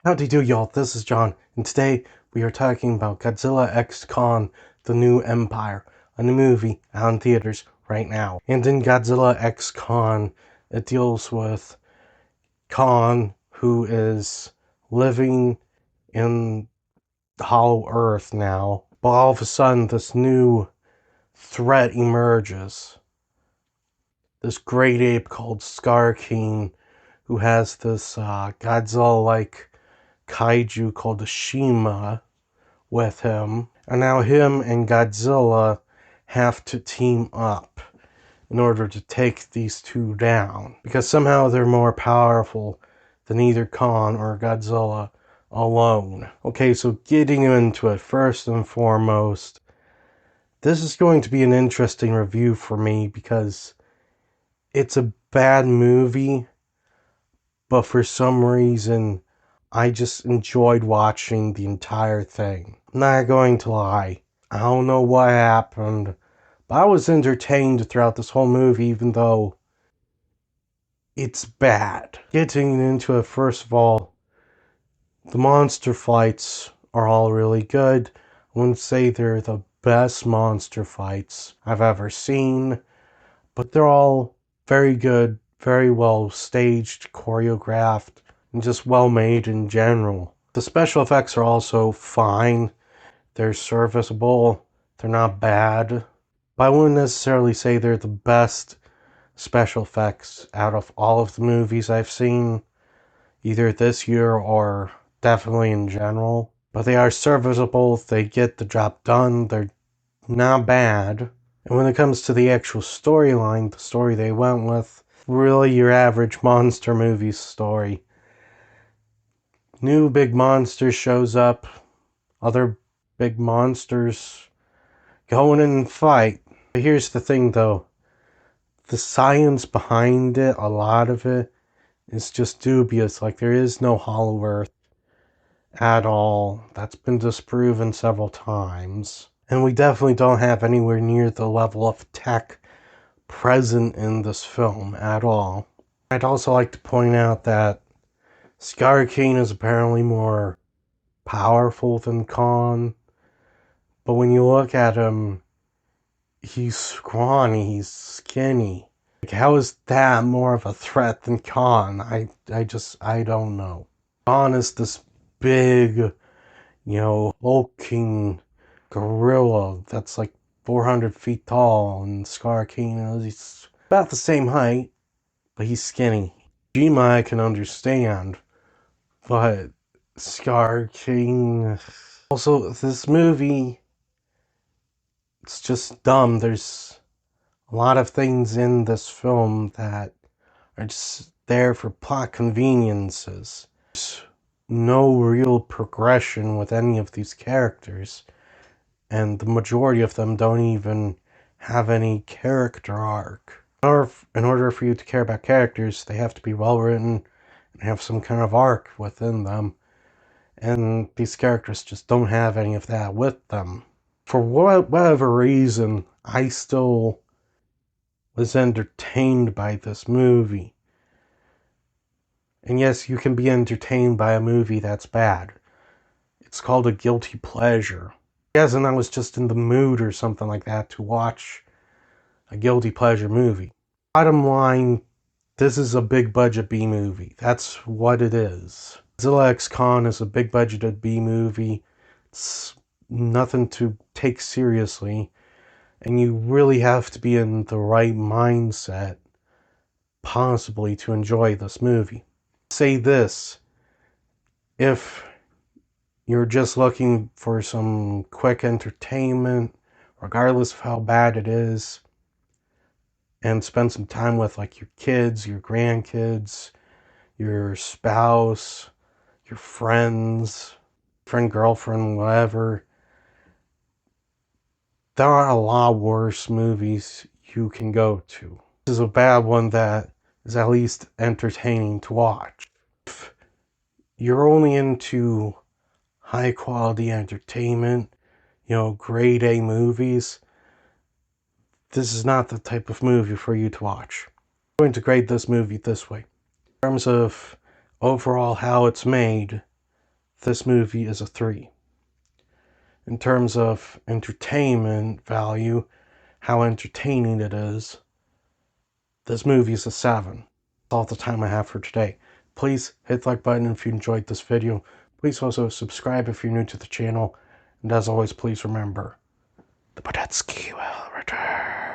Howdy do y'all, this is John, and today we are talking about Godzilla X Kong, The New Empire, a new movie out in theaters right now. And in Godzilla X Kong, it deals with Kong, who is living in Hollow Earth now, but all of a sudden this new threat emerges. This great ape called Scar King, who has this Godzilla-like kaiju called the Shima with him. And now him and Godzilla have to team up in order to take these two down. Because somehow they're more powerful than either Kong or Godzilla alone. Okay, so getting into it, first and foremost, this is going to be an interesting review for me because it's a bad movie, but for some reason, I just enjoyed watching the entire thing. I'm not going to lie. I don't know what happened, but I was entertained throughout this whole movie, even though it's bad. Getting into it, first of all, the monster fights are all really good. I wouldn't say they're the best monster fights I've ever seen, but they're all very good, very well staged, choreographed, and just well made in general. The special effects are also fine. They're serviceable. They're not bad. But I wouldn't necessarily say they're the best special effects out of all of the movies I've seen, either this year or definitely in general. But they are serviceable. They get the job done. They're not bad. And when it comes to the actual storyline, the story they went with, really your average monster movie story. New big monster shows up, other big monsters go in and fight. But here's the thing though, the science behind it, a lot of it, is just dubious. Like, there is no Hollow Earth at all. That's been disproven several times. And we definitely don't have anywhere near the level of tech present in this film at all. I'd also like to point out that Scar King is apparently more powerful than Kong, but when you look at him, he's scrawny, he's skinny. Like, how is that more of a threat than Kong? I don't know. Kong is this big, hulking gorilla that's like 400 feet tall, and Scar King, he's about the same height, but he's skinny. Shima I can understand, but Scar King... Also, this movie, it's just dumb. There's a lot of things in this film that are just there for plot conveniences. There's no real progression with any of these characters, and the majority of them don't even have any character arc. In order for you to care about characters, they have to be well written and have some kind of arc within them. And these characters just don't have any of that with them. For whatever reason, I still was entertained by this movie. And yes, you can be entertained by a movie that's bad. It's called a guilty pleasure. Yes, and I was just in the mood or something like that to watch a guilty pleasure movie. Bottom line, this is a big budget B movie. That's what it is. Godzilla X Kong is a big budgeted B movie. It's nothing to take seriously, and you really have to be in the right mindset, possibly, to enjoy this movie. Say this, if you're just looking for some quick entertainment, regardless of how bad it is, and spend some time with like your kids, your grandkids, your spouse, your friend, girlfriend, whatever, there are a lot worse movies you can go to. This is a bad one that is at least entertaining to watch. If you're only into high quality entertainment, grade A movies, this is not the type of movie for you to watch. I'm going to grade this movie this way. In terms of overall how it's made, this movie is a 3. In terms of entertainment value, how entertaining it is, this movie is a 7. That's all the time I have for today. Please hit the like button if you enjoyed this video. Please also subscribe if you're new to the channel. And as always, please remember, the Podetsky will return.